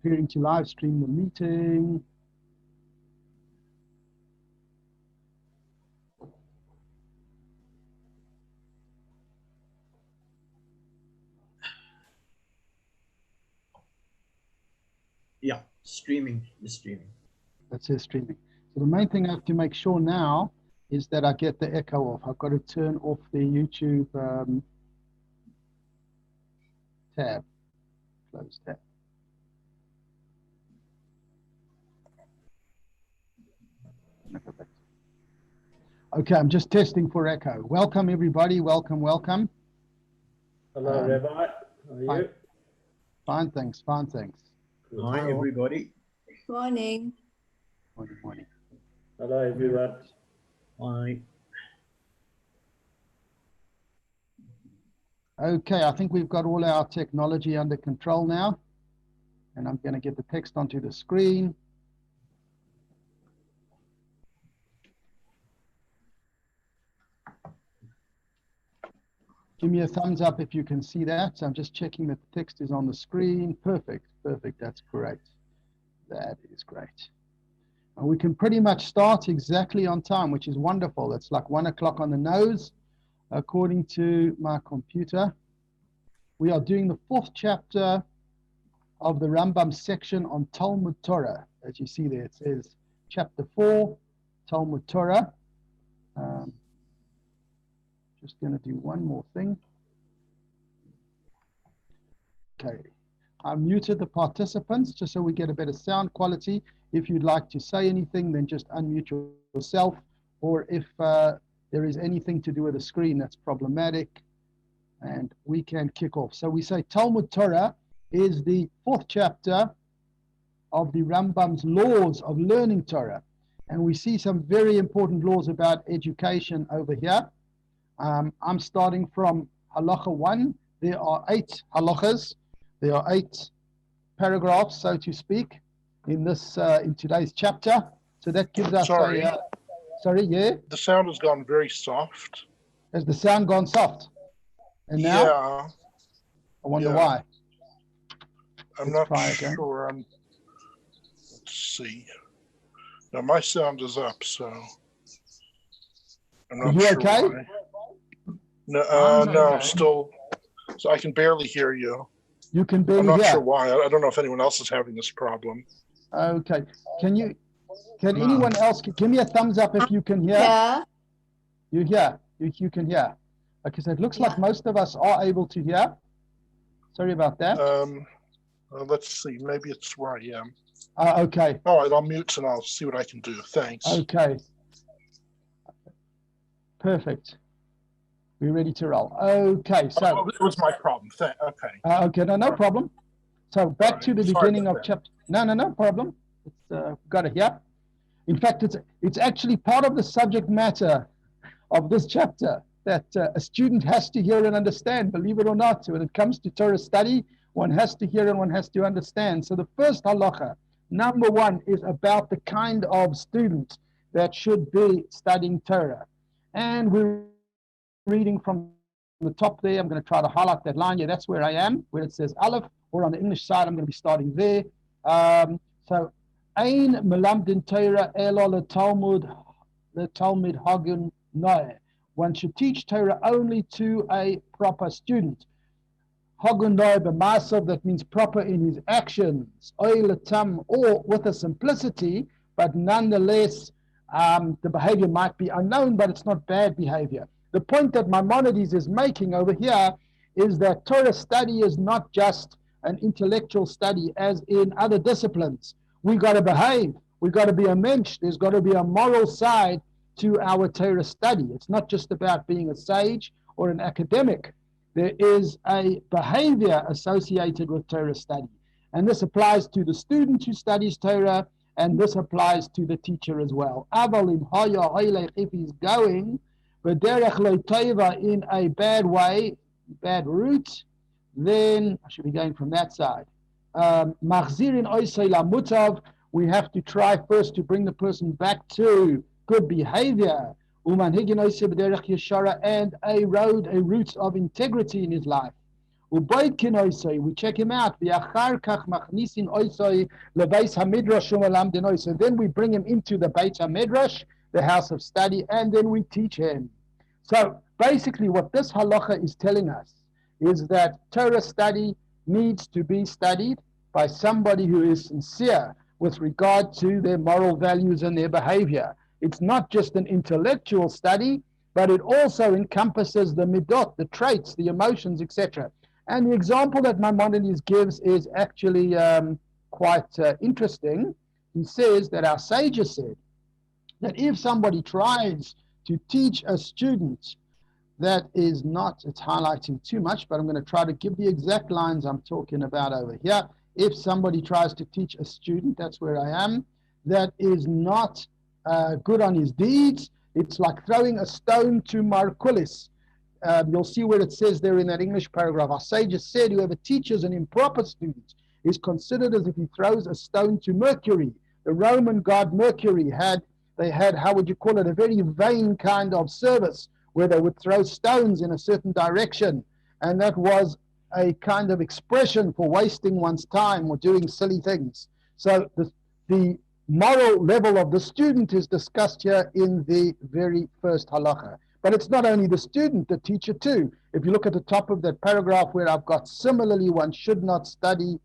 preparing to live stream the meeting. Yeah, streaming is streaming. That says streaming. So the main thing I have to make sure now is that I get the echo off. I've got to turn off the YouTube tab, close tab. Okay, I'm just testing for echo. Welcome, everybody. Welcome, welcome. Hello, Rabbi. How are you? Fine, thanks. Fine, thanks. Hi, everybody. Morning. Morning, morning. Hello, everyone. Hi. Okay, I think we've got all our technology under control now. And I'm going to get the text onto the screen. Give me a thumbs up if you can see that. So I'm just checking that the text is on the screen. Perfect, perfect. That's great. That is great. And we can pretty much start exactly on time, which is wonderful. It's like 1 o'clock on the nose, according to my computer. We are doing the 4th chapter of the Rambam section on Talmud Torah. As you see there, it says chapter 4, Talmud Torah. Just going to do one more thing. Okay, I muted the participants just so we get a better sound quality. If you'd like to say anything, then just unmute yourself. Or if there is anything to do with the screen that's problematic, and we can kick off. So we say Talmud Torah is the 4th chapter of the Rambam's laws of learning Torah. And we see some very important laws about education over here. I'm starting from halacha 1. There are 8 halachas. There are 8 paragraphs, so to speak, in this in today's chapter. So that gives us sorry, yeah? The sound has gone very soft. Has the sound gone soft? And now? Yeah. I wonder why. I'm not sure. Let's see. Now my sound is up, so I'm not you sure okay? why. No, no, still. So I can barely hear you. You can barely hear. I'm not sure why. I don't know if anyone else is having this problem. Okay. Can anyone else give me a thumbs up if you can hear? Yeah. You hear? You can hear. Okay, so it looks like most of us are able to hear. Sorry about that. Let's see. Maybe it's where I am. Okay. All right, I'll mute and I'll see what I can do. Thanks. Okay. Perfect. We're ready to roll. Okay, so it was my problem. Okay. Okay, no problem. So back to the beginning of chapter. No problem. It's got it here. In fact, it's actually part of the subject matter of this chapter that a student has to hear and understand. Believe it or not, when it comes to Torah study, one has to hear and one has to understand. So the first halacha, number 1, is about the kind of student that should be studying Torah, and we're reading from the top there. I'm going to try to highlight that line. Yeah, that's where I am, where it says Aleph, or on the English side, I'm going to be starting there. So, Ein melamdin Torah elo letalmud hagun noeh. One should teach Torah only to a proper student. Hagun noeh b'maasav, that means proper in his actions. Oy letam, or with a simplicity, but nonetheless, the behavior might be unknown, but it's not bad behavior. The point that Maimonides is making over here is that Torah study is not just an intellectual study as in other disciplines. We got to behave. We got to be a mensch. There's got to be a moral side to our Torah study. It's not just about being a sage or an academic. There is a behavior associated with Torah study. And this applies to the student who studies Torah, and this applies to the teacher as well. If he's going in a bad way, bad route, then I should be going from that side. We have to try first to bring the person back to good behavior, and a route of integrity in his life. ובוידקין oisoi, we check him out, ואחר כך מכניסין oisoi לבית המדרש ומלמדין oisoi. Then we bring him into the Beit HaMidrash, the house of study, and then we teach him. So basically what this halacha is telling us is that Torah study needs to be studied by somebody who is sincere with regard to their moral values and their behavior. It's not just an intellectual study, but it also encompasses the midot, the traits, the emotions, etc. And the example that Maimonides gives is actually quite interesting. He says that our sages said that if somebody tries to teach a student that is not, it's highlighting too much, but I'm going to try to give the exact lines I'm talking about over here. If somebody tries to teach a student, that's where I am, that is not good on his deeds, it's like throwing a stone to Marculis. You'll see where it says there in that English paragraph. Our sages said whoever teaches an improper student is considered as if he throws a stone to Mercury. The Roman god Mercury they had, how would you call it, a very vain kind of service where they would throw stones in a certain direction. And that was a kind of expression for wasting one's time or doing silly things. So the moral level of the student is discussed here in the very first halacha. But it's not only the student, the teacher too. If you look at the top of that paragraph where I've got similarly, one should not study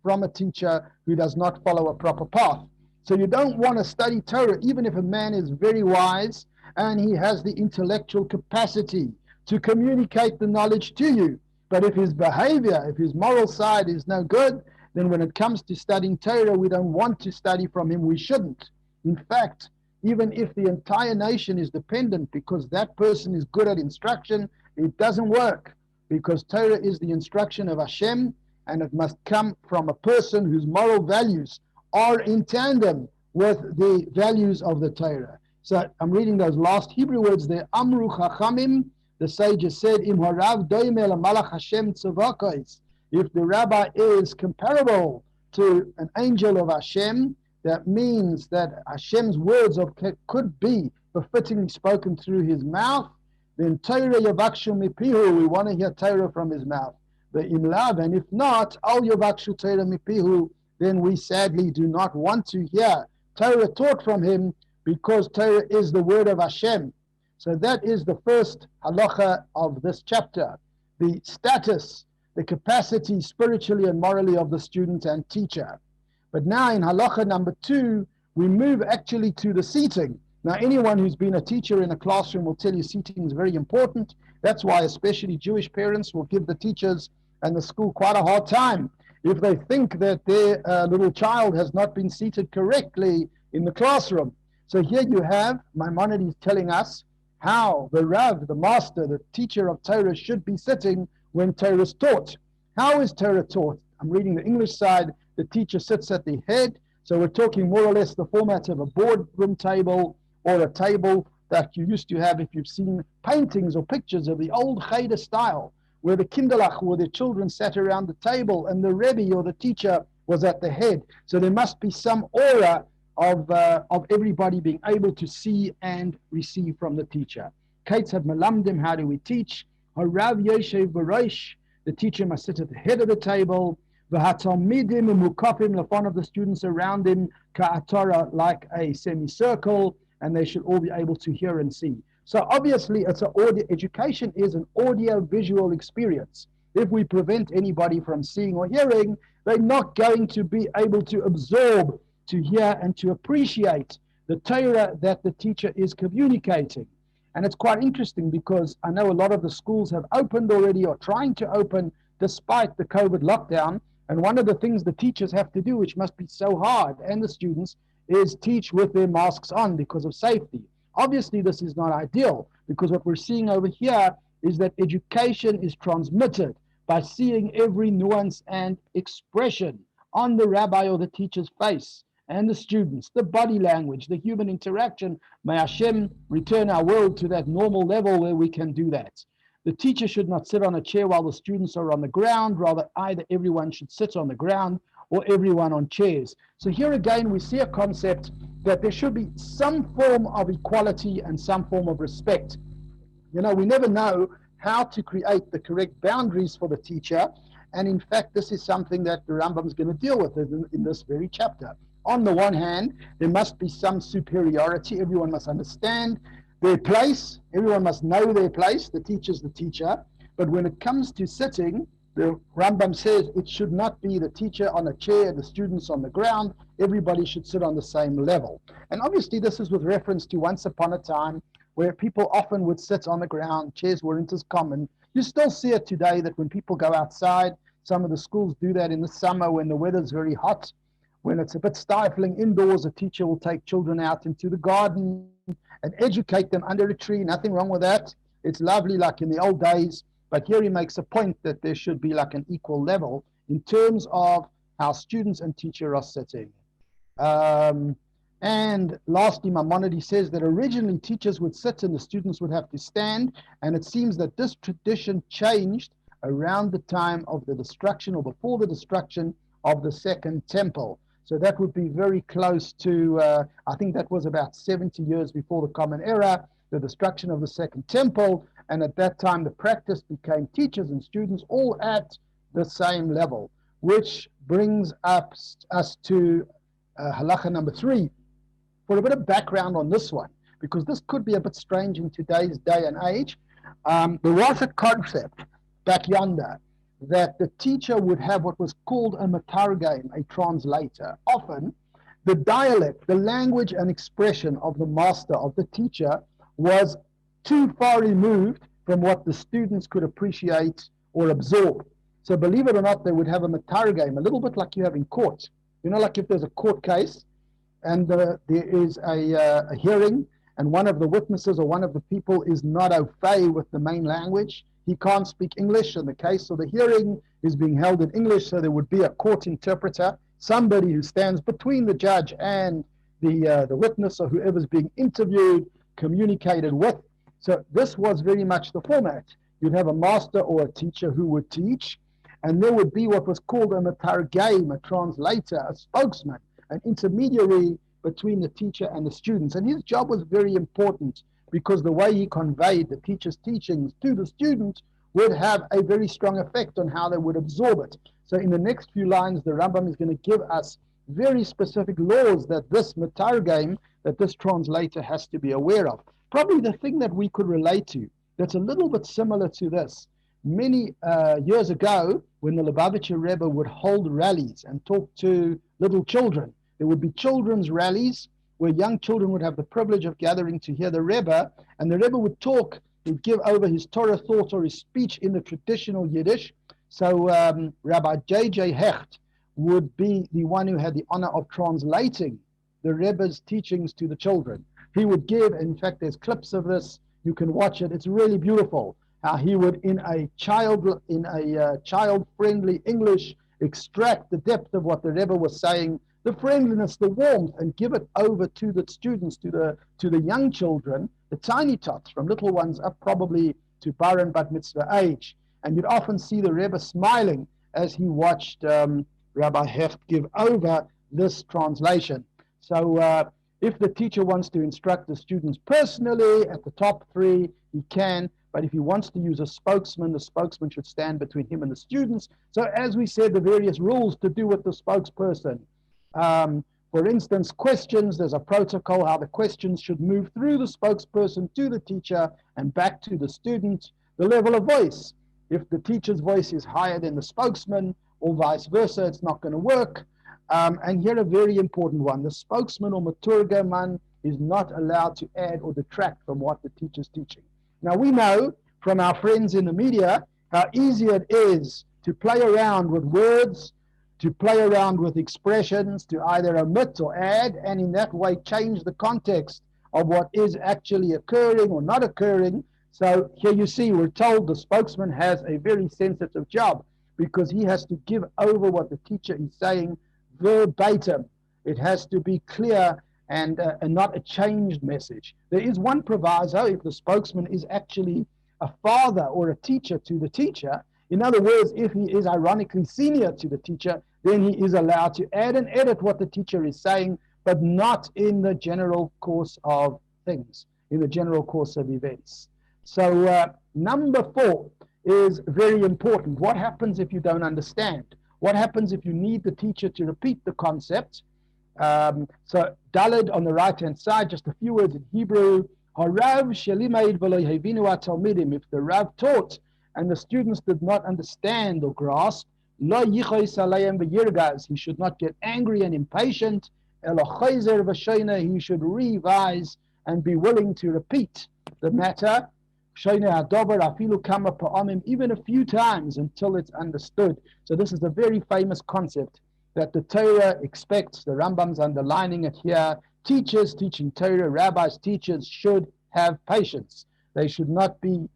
from a teacher who does not follow a proper path. So you don't want to study Torah, even if a man is very wise and he has the intellectual capacity to communicate the knowledge to you. But if his behavior, if his moral side is no good, then when it comes to studying Torah, we don't want to study from him. We shouldn't. In fact, even if the entire nation is dependent because that person is good at instruction, it doesn't work, because Torah is the instruction of Hashem, and it must come from a person whose moral values are in tandem with the values of the Torah. So I'm reading those last Hebrew words there. Amru Chachamim, the sages said, Im harav doimeh lamalach Hashem tzavakos. If the rabbi is comparable to an angel of Hashem, that means that Hashem's words could be befittingly spoken through his mouth, then Torah yavakshu mipihu, we want to hear Torah from his mouth. The imlav, and if not, al yavakshu Torah mipihu, then we sadly do not want to hear Torah taught from him, because Torah is the word of Hashem. So that is the first halacha of this chapter, the status, the capacity spiritually and morally of the student and teacher. But now in halacha number 2, we move actually to the seating. Now anyone who's been a teacher in a classroom will tell you seating is very important. That's why especially Jewish parents will give the teachers and the school quite a hard time if they think that their little child has not been seated correctly in the classroom. So here you have Maimonides telling us how the Rav, the master, the teacher of Torah should be sitting when Torah is taught. How is Torah taught? I'm reading the English side. The teacher sits at the head. So we're talking more or less the format of a boardroom table, or a table that you used to have if you've seen paintings or pictures of the old Cheder style, where the kinderlach or the children sat around the table and the Rebbe or the teacher was at the head. So there must be some aura of everybody being able to see and receive from the teacher. Keitzad melamdim, how do we teach? Harav yoshev b'rosh, the teacher must sit at the head of the table. V'hatalmidim umukafim, the front of the students around him, ka'atara, like a semicircle, and they should all be able to hear and see. So obviously, education is an audio-visual experience. If we prevent anybody from seeing or hearing, they're not going to be able to absorb, to hear, and to appreciate the Torah that the teacher is communicating. And it's quite interesting because I know a lot of the schools have opened already or trying to open despite the COVID lockdown. And one of the things the teachers have to do, which must be so hard, and the students, is teach with their masks on because of safety. Obviously, this is not ideal, because what we're seeing over here is that education is transmitted by seeing every nuance and expression on the rabbi or the teacher's face, and the students, the body language, the human interaction. May Hashem return our world to that normal level where we can do that. The teacher should not sit on a chair while the students are on the ground. Rather, either everyone should sit on the ground or everyone on chairs. So here again, we see a concept that there should be some form of equality and some form of respect. You know, we never know how to create the correct boundaries for the teacher. And in fact, this is something that the Rambam is going to deal with in this very chapter. On the one hand, there must be some superiority. Everyone must understand their place. Everyone must know their place. The teacher's the teacher. But when it comes to sitting, the Rambam says it should not be the teacher on a chair, the students on the ground. Everybody should sit on the same level. And obviously, this is with reference to once upon a time where people often would sit on the ground. Chairs weren't as common. You still see it today that when people go outside, some of the schools do that in the summer when the weather's very hot. When it's a bit stifling indoors, a teacher will take children out into the garden and educate them under a tree. Nothing wrong with that. It's lovely like in the old days. But here he makes a point that there should be like an equal level in terms of how students and teacher are sitting. And lastly, Maimonides says that originally teachers would sit and the students would have to stand. And it seems that this tradition changed around the time of the destruction or before the destruction of the Second Temple. So that would be very close to, I think that was about 70 years before the Common Era, the destruction of the Second Temple. And at that time, the practice became teachers and students all at the same level, which brings us to halacha number 3. For a bit of background on this one, because this could be a bit strange in today's day and age, there was a concept back yonder that the teacher would have what was called a matargim, a translator. Often, the dialect, the language and expression of the master, of the teacher, was too far removed from what the students could appreciate or absorb. So believe it or not, they would have a matargim, a little bit like you have in court. You know, like if there's a court case and there is a hearing and one of the witnesses or one of the people is not au fait with the main language, he can't speak English in the case, so the hearing is being held in English, so there would be a court interpreter, somebody who stands between the judge and the witness or whoever's being interviewed, communicated with. So this was very much the format. You'd have a master or a teacher who would teach, and there would be what was called a matargim, a translator, a spokesman, an intermediary between the teacher and the students. And his job was very important because the way he conveyed the teacher's teachings to the student would have a very strong effect on how they would absorb it. So in the next few lines, the Rambam is going to give us very specific laws that this matargim, that this translator has to be aware of. Probably the thing that we could relate to that's a little bit similar to this. Many years ago, when the Lubavitcher Rebbe would hold rallies and talk to little children, there would be children's rallies where young children would have the privilege of gathering to hear the Rebbe, and the Rebbe would talk, he'd give over his Torah thought or his speech in the traditional Yiddish. So Rabbi J.J. Hecht would be the one who had the honor of translating the Rebbe's teachings to the children. He would give, in fact, there's clips of this, you can watch it, it's really beautiful, how he would, in a child-friendly English, extract the depth of what the Rebbe was saying, the friendliness, the warmth, and give it over to the students, to the young children, the tiny tots, from little ones up probably to bar and bat mitzvah age. And you'd often see the Rebbe smiling as he watched Rabbi Hecht give over this translation. So if the teacher wants to instruct the students personally at the top 3, he can. But if he wants to use a spokesman, the spokesman should stand between him and the students. So as we said, the various rules to do with the spokesperson. For instance, questions, there's a protocol how the questions should move through the spokesperson to the teacher and back to the student. The level of voice, if the teacher's voice is higher than the spokesman or vice versa, it's not going to work. And here a very important one, the spokesman or maturgaman is not allowed to add or detract from what the teacher's teaching. Now we know from our friends in the media how easy it is to play around with words, to play around with expressions, to either omit or add, and in that way change the context of what is actually occurring or not occurring. So here you see, we're told the spokesman has a very sensitive job because he has to give over what the teacher is saying verbatim. It has to be clear and not a changed message. There is one proviso: if the spokesman is actually a father or a teacher to the teacher, in other words, if he is ironically senior to the teacher, then he is allowed to add and edit what the teacher is saying, but not in the general course of things, in the general course of events. So number 4 is very important. What happens if you don't understand? What happens if you need the teacher to repeat the concept? So Daled on the right hand side, just a few words in Hebrew. Harav shelimaid v'lo yevinu hatalmidim. If the Rav taught and the students did not understand or grasp, lo yichos aleihem v'yirgaz. He should not get angry and impatient. Elo chayzer v'shoina. He should revise and be willing to repeat the matter. Shoina hadover afilu kama pa'amim, even a few times until it's understood. So this is a very famous concept that the Torah expects. The Rambam's underlining it here. Teachers teaching Torah, rabbis, teachers should have patience. They should not be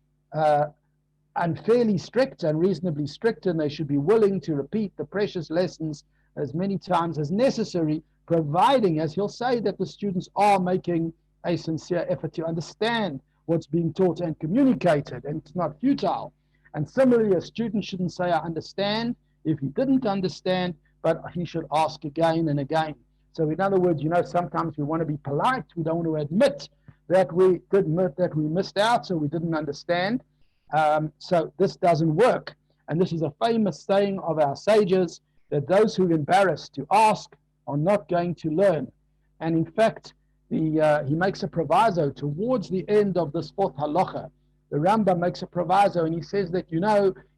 unfairly strict, unreasonably strict, and they should be willing to repeat the precious lessons as many times as necessary, providing, as he'll say, that the students are making a sincere effort to understand what's being taught and communicated, and it's not futile. And similarly, a student shouldn't say, I understand, if he didn't understand, but he should ask again and again. So in other words, sometimes we want to be polite. We don't want to admit that we missed out, so we didn't understand. So this doesn't work. And this is a famous saying of our sages, that those who are embarrassed to ask are not going to learn. And in fact, he makes a proviso towards the end of this 4th halacha. The Rambam makes a proviso, and he says that,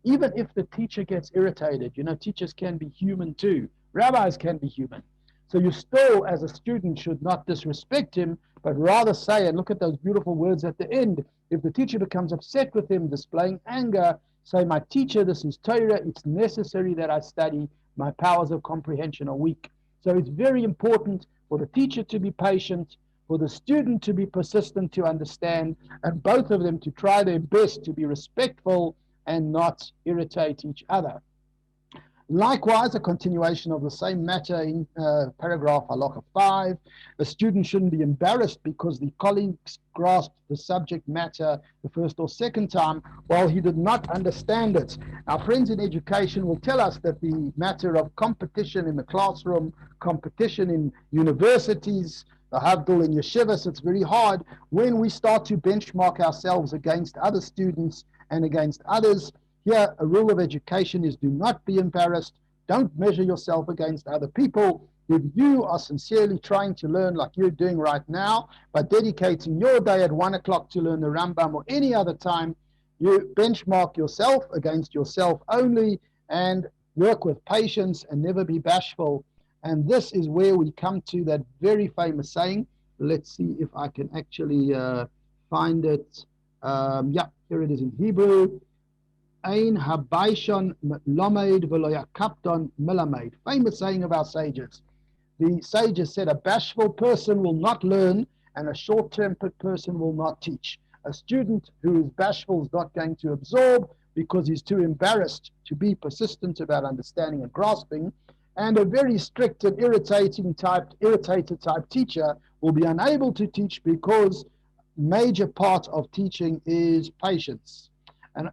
even if the teacher gets irritated, teachers can be human too. Rabbis can be human. So you still, as a student, should not disrespect him, but rather say, and look at those beautiful words at the end, if the teacher becomes upset with him, displaying anger, say, my teacher, this is Torah, it's necessary that I study, my powers of comprehension are weak. So it's very important for the teacher to be patient, for the student to be persistent to understand, and both of them to try their best to be respectful and not irritate each other. Likewise, a continuation of the same matter in paragraph halacha 5. The student shouldn't be embarrassed because the colleagues grasped the subject matter the first or second time while he did not understand it. Our friends in education will tell us that the matter of competition in the classroom, competition in universities, the Havdul in yeshivas, it's very hard when we start to benchmark ourselves against other students and against others. Here, a rule of education is do not be embarrassed. Don't measure yourself against other people. If you are sincerely trying to learn like you're doing right now, by dedicating your day at 1 o'clock to learn the Rambam or any other time, you benchmark yourself against yourself only and work with patience and never be bashful. And this is where we come to that very famous saying. Let's see if I can actually find it. Yeah, here it is in Hebrew. Ein habayshon lomed v'lo yakapton melamed. Famous saying of our sages. The sages said a bashful person will not learn and a short-tempered person will not teach. A student who is bashful is not going to absorb because he's too embarrassed to be persistent about understanding and grasping. And a very strict and irritated type teacher will be unable to teach because major part of teaching is patience.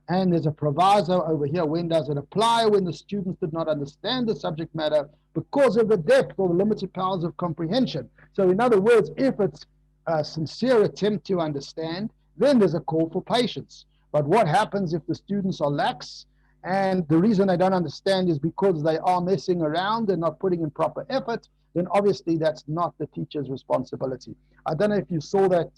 And there's a proviso over here. When does it apply? When the students did not understand the subject matter because of the depth or the limited powers of comprehension. So in other words, if it's a sincere attempt to understand, then there's a call for patience. But what happens if the students are lax and the reason they don't understand is because they are messing around and not putting in proper effort? Then obviously that's not the teacher's responsibility. I don't know if you saw that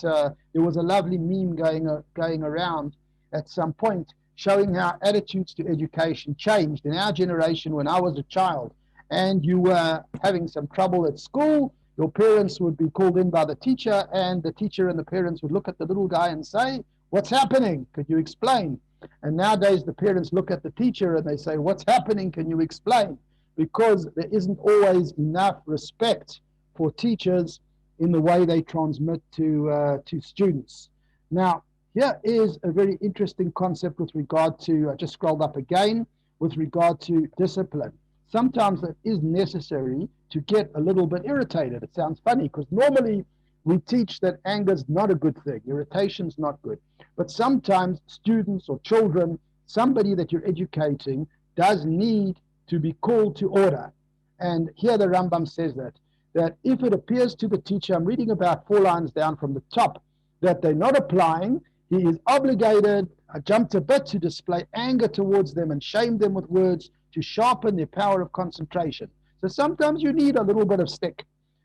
there was a lovely meme going around at some point showing how attitudes to education changed in our generation. When I was a child and you were having some trouble at school, your parents would be called in by the teacher, and the teacher and the parents would look at the little guy and say, what's happening? Could you explain? And nowadays the parents look at the teacher and they say, what's happening? Can you explain? Because there isn't always enough respect for teachers in the way they transmit to students. Now, here is a very interesting concept with regard to, I just scrolled up again, with regard to discipline. Sometimes it is necessary to get a little bit irritated. It sounds funny because normally we teach that anger is not a good thing, irritation is not good. But sometimes students or children, somebody that you're educating, does need to be called to order. And here the Rambam says that if it appears to the teacher, I'm reading about 4 lines down from the top, that they're not applying, he is obligated, I jumped a bit, to display anger towards them and shame them with words to sharpen their power of concentration. So sometimes you need a little bit of stick.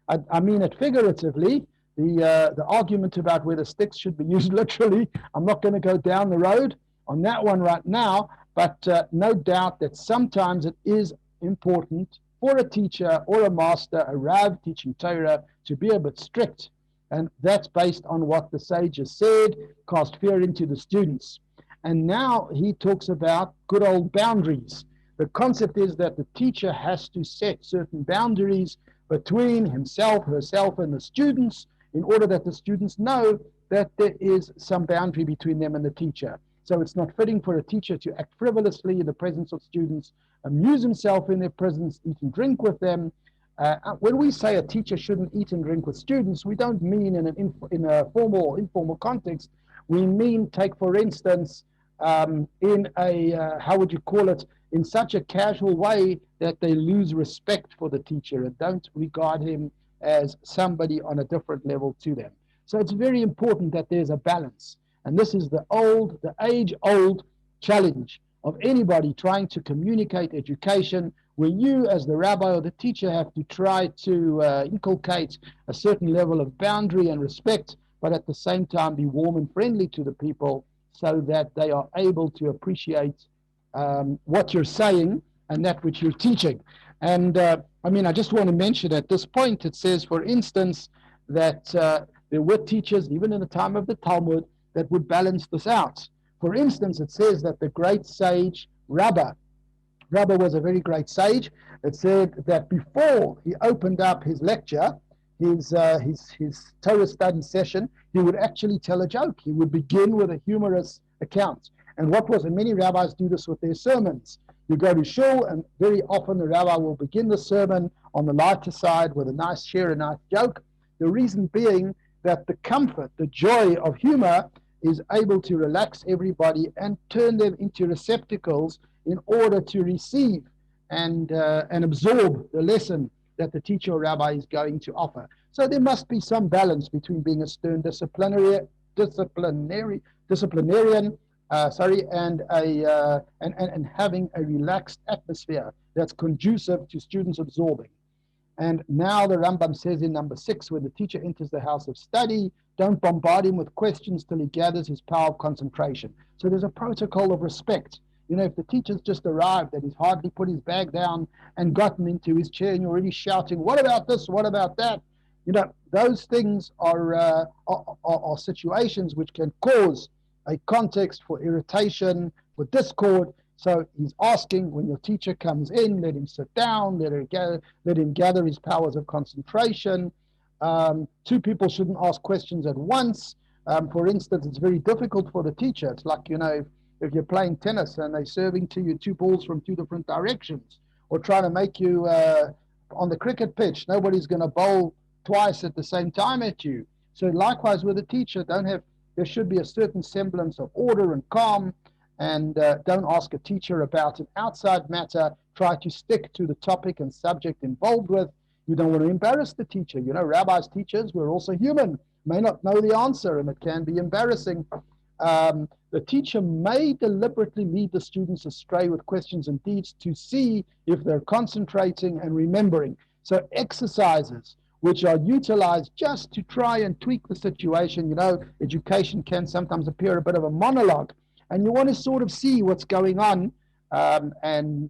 I mean it figuratively. The argument about whether sticks should be used literally, I'm not going to go down the road on that one right now, but no doubt that sometimes it is important for a teacher or a master, a Rav teaching Torah, to be a bit strict. And that's based on what the sages said, cast fear into the students. And now he talks about good old boundaries. The concept is that the teacher has to set certain boundaries between himself, herself, and the students, in order that the students know that there is some boundary between them and the teacher. So it's not fitting for a teacher to act frivolously in the presence of students, amuse himself in their presence, eat and drink with them. When we say a teacher shouldn't eat and drink with students, we don't mean in a formal or informal context. We mean, take for instance, in a, how would you call it, in such a casual way that they lose respect for the teacher and don't regard him as somebody on a different level to them. So it's very important that there's a balance. And this is the age-old challenge of anybody trying to communicate education, where you as the rabbi or the teacher have to try to inculcate a certain level of boundary and respect, but at the same time be warm and friendly to the people so that they are able to appreciate what you're saying and that which you're teaching. And I mean, I just want to mention at this point, it says, for instance, that there were teachers, even in the time of the Talmud, that would balance this out. For instance, it says that the great sage Rambam was a very great sage. It said that before he opened up his lecture, his Torah study session, he would actually tell a joke. He would begin with a humorous account. And many rabbis do this with their sermons. You go to shul, and very often the rabbi will begin the sermon on the lighter side with a nice share, a nice joke. The reason being that the comfort, the joy of humor is able to relax everybody and turn them into receptacles in order to receive and absorb the lesson that the teacher or rabbi is going to offer. So there must be some balance between being a stern disciplinarian, and having a relaxed atmosphere that's conducive to students absorbing. And now the Rambam says in number 6, when the teacher enters the house of study, don't bombard him with questions till he gathers his power of concentration. So there's a protocol of respect. You know, if the teacher's just arrived and he's hardly put his bag down and gotten into his chair and you're already shouting, what about this, what about that? You know, those things are situations which can cause a context for irritation, for discord. So he's asking, when your teacher comes in, let him sit down, let him gather his powers of concentration. Two people shouldn't ask questions at once. For instance, it's very difficult for the teacher. It's like, you know, if you're playing tennis and they're serving to you 2 balls from 2 different directions, or trying to make you on the cricket pitch, nobody's going to bowl twice at the same time at you. So likewise with a teacher, there should be a certain semblance of order and calm, and don't ask a teacher about an outside matter. Try to stick to the topic and subject involved with. You don't want to embarrass the teacher. You know, rabbis, teachers, we're also human, may not know the answer, and it can be embarrassing. The teacher may deliberately lead the students astray with questions and deeds to see if they're concentrating and remembering. So exercises which are utilized just to try and tweak the situation. You know, education can sometimes appear a bit of a monologue, and you want to sort of see what's going on, and in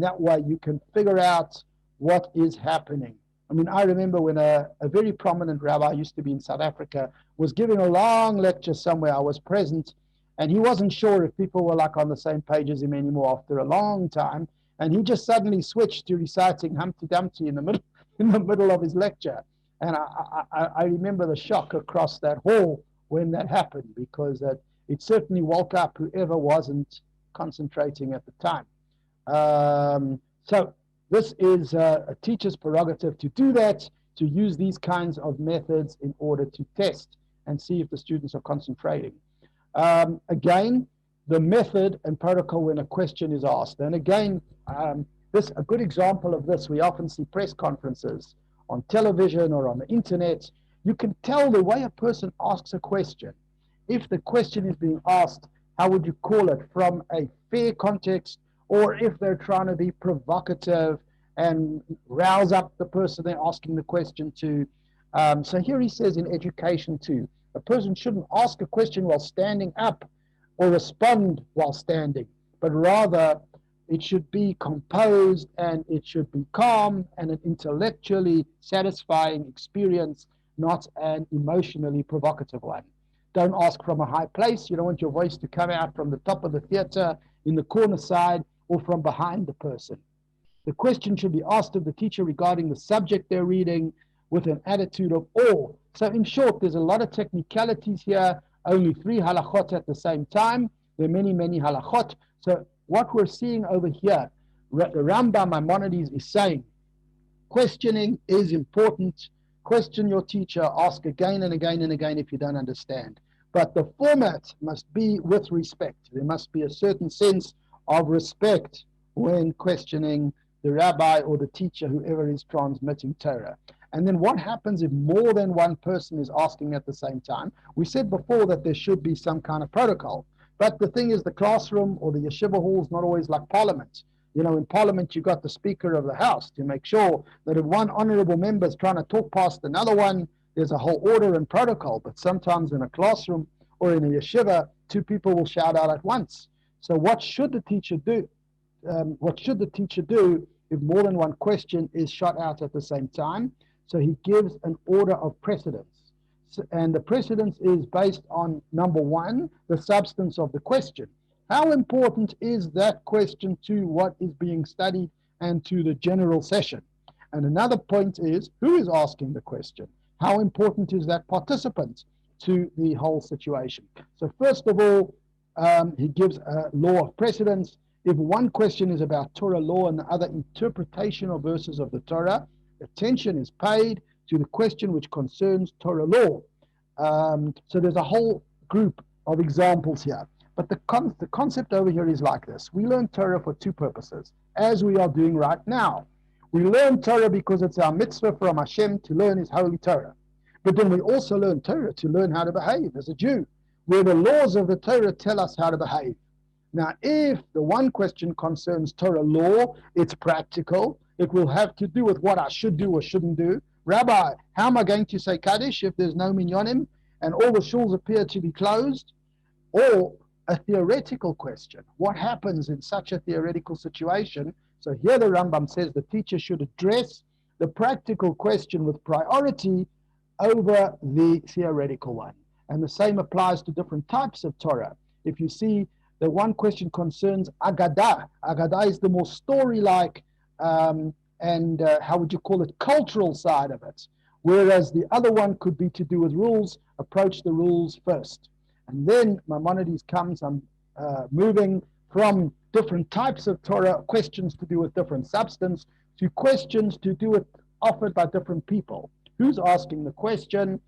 that way you can figure out what is happening. I mean, I remember when a very prominent rabbi, used to be in South Africa, was giving a long lecture somewhere. I was present, and he wasn't sure if people were like on the same page as him anymore after a long time, and he just suddenly switched to reciting Humpty Dumpty in the middle of his lecture. And I remember the shock across that hall when that happened, because it certainly woke up whoever wasn't concentrating at the time. So this is a teacher's prerogative to do that, to use these kinds of methods in order to test and see if the students are concentrating. Again, the method and protocol when a question is asked. And again, a good example of this, we often see press conferences on television or on the internet. You can tell the way a person asks a question if the question is being asked, how would you call it, from a fair context, or if they're trying to be provocative and rouse up the person they're asking the question to. So here he says in education too, a person shouldn't ask a question while standing up or respond while standing, but rather it should be composed and it should be calm and an intellectually satisfying experience, not an emotionally provocative one. Don't ask from a high place. You don't want your voice to come out from the top of the theater, in the corner side, or from behind the person. The question should be asked of the teacher regarding the subject they're reading with an attitude of awe. So in short, there's a lot of technicalities here, only 3 halachot at the same time. There are many, many halachot. So what we're seeing over here, the Rambam Maimonides is saying, questioning is important. Question your teacher, ask again and again and again if you don't understand. But the format must be with respect. There must be a certain sense of respect when questioning the rabbi or the teacher, whoever is transmitting Torah. And then what happens if more than one person is asking at the same time? We said before that there should be some kind of protocol. But the thing is, the classroom or the yeshiva hall is not always like parliament. You know, in parliament, you've got the speaker of the house to make sure that if one honorable member is trying to talk past another one, there's a whole order and protocol. But sometimes in a classroom or in a yeshiva, 2 people will shout out at once. So what should the teacher do? If more than one question is shot out at the same time? So he gives an order of precedence. And the precedence is based on, number 1, the substance of the question. How important is that question to what is being studied and to the general session? And another point is, who is asking the question? How important is that participant to the whole situation? So first of all, he gives a law of precedence. If one question is about Torah law and the other interpretation of verses of the Torah, attention is paid to the question which concerns Torah law. So there's a whole group of examples here. But the concept over here is like this. We learn Torah for 2 purposes, as we are doing right now. We learn Torah because it's our mitzvah from Hashem to learn His holy Torah. But then we also learn Torah to learn how to behave as a Jew, where the laws of the Torah tell us how to behave. Now, if the one question concerns Torah law, it's practical. It will have to do with what I should do or shouldn't do. Rabbi, how am I going to say Kaddish if there's no minyanim and all the shuls appear to be closed? Or a theoretical question. What happens in such a theoretical situation? So here the Rambam says the teacher should address the practical question with priority over the theoretical one. And the same applies to different types of Torah. If you see, the one question concerns Agadah. Agadah is the more story-like and how would you call it, cultural side of it. Whereas the other one could be to do with rules, approach the rules first. And then Maimonides comes, moving from different types of Torah, questions to do with different substance, to questions to do with offered by different people. Who's asking the question?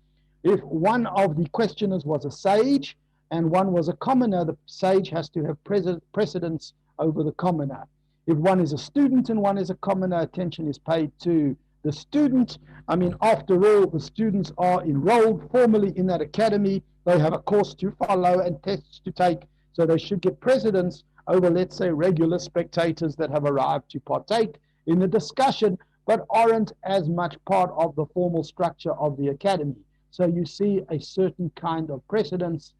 If one of the questioners was a sage and one was a commoner, the sage has to have precedence over the commoner. If one is a student and one is a commoner, attention is paid to the student. I mean, after all, the students are enrolled formally in that academy. They have a course to follow and tests to take, so they should get precedence over, let's say, regular spectators that have arrived to partake in the discussion, but aren't as much part of the formal structure of the academy. So you see a certain kind of precedence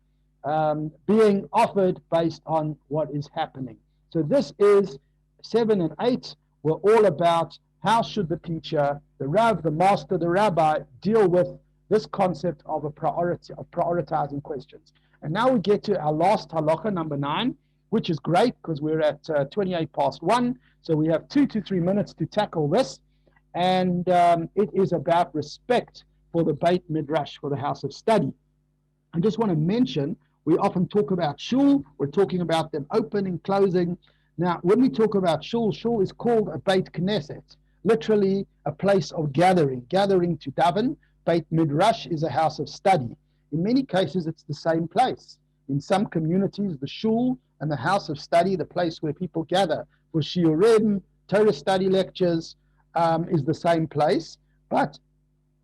being offered based on what is happening. So this is 7 and 8 were all about how should the teacher, the Rav, the master, the rabbi deal with this concept of a priority, of prioritizing questions. And now we get to our last halacha, number 9, which is great because we're at 28 past 1. So we have 2 to 3 minutes to tackle this. And it is about respect for the Beit Midrash, for the house of study. I just want to mention, we often talk about shul. We're talking about them opening, closing. Now, when we talk about shul, shul is called a Beit Knesset, literally a place of gathering to daven. Beit Midrash is a house of study. In many cases, it's the same place. In some communities, the shul and the house of study, the place where people gather for shiurim, Torah study lectures, is the same place. But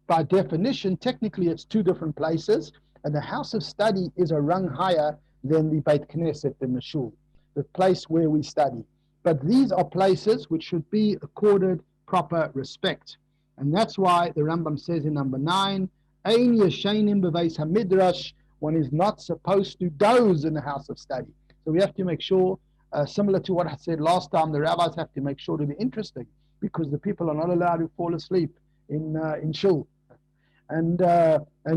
by definition, technically, it's 2 different places. And the house of study is a rung higher than the Beit Knesset, than the shul, the place where we study. But these are places which should be accorded proper respect. And that's why the Rambam says in number 9, Ein yeshenim b'veis hamidrash, one is not supposed to doze in the house of study. So we have to make sure, similar to what I said last time, the rabbis have to make sure to be interesting, because the people are not allowed to fall asleep in shul. And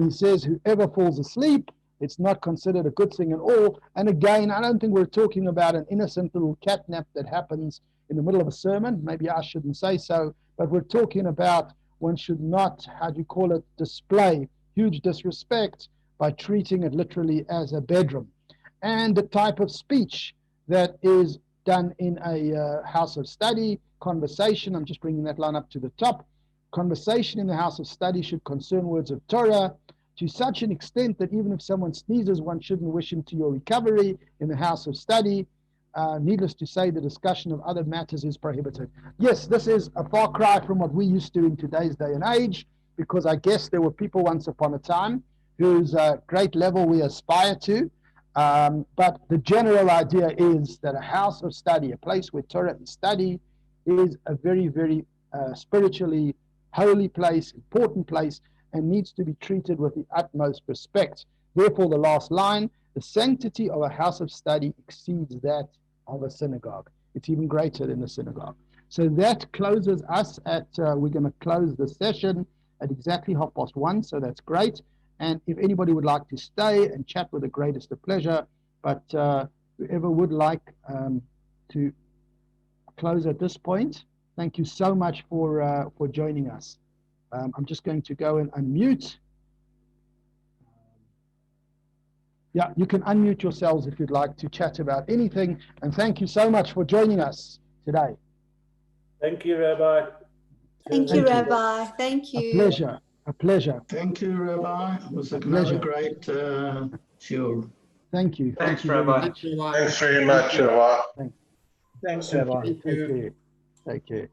he says, whoever falls asleep, it's not considered a good thing at all. And again, I don't think we're talking about an innocent little catnap that happens in the middle of a sermon. Maybe I shouldn't say so, but we're talking about one should not, how do you call it, display huge disrespect by treating it literally as a bedroom. And the type of speech that is done in a house of study, conversation, I'm just bringing that line up to the top. Conversation in the house of study should concern words of Torah to such an extent that even if someone sneezes, one shouldn't wish him to your recovery in the house of study. Needless to say, the discussion of other matters is prohibited. Yes, this is a far cry from what we used to in today's day and age, because I guess there were people once upon a time whose great level we aspire to. But the general idea is that a house of study, a place where Torah is studied, is a very, very spiritually holy place, important place, and needs to be treated with the utmost respect. Therefore, the last line, the sanctity of a house of study exceeds that of a synagogue. It's even greater than the synagogue. So that closes us at, we're going to close the session at exactly 1:30, so that's great. And if anybody would like to stay and chat, with the greatest of pleasure, but whoever would like to close at this point, thank you so much for joining us. I'm just going to go and unmute. Yeah, you can unmute yourselves if you'd like to chat about anything. And thank you so much for joining us today. Thank you, Rabbi. Thank you, Rabbi. Thank you. A pleasure. A pleasure. Thank you, Rabbi. It was another pleasure. great shiur. Thank you. Thanks, Thank you very Rabbi. much. Thanks very much, Ava. Thanks, Rabbi. Take care. Take care.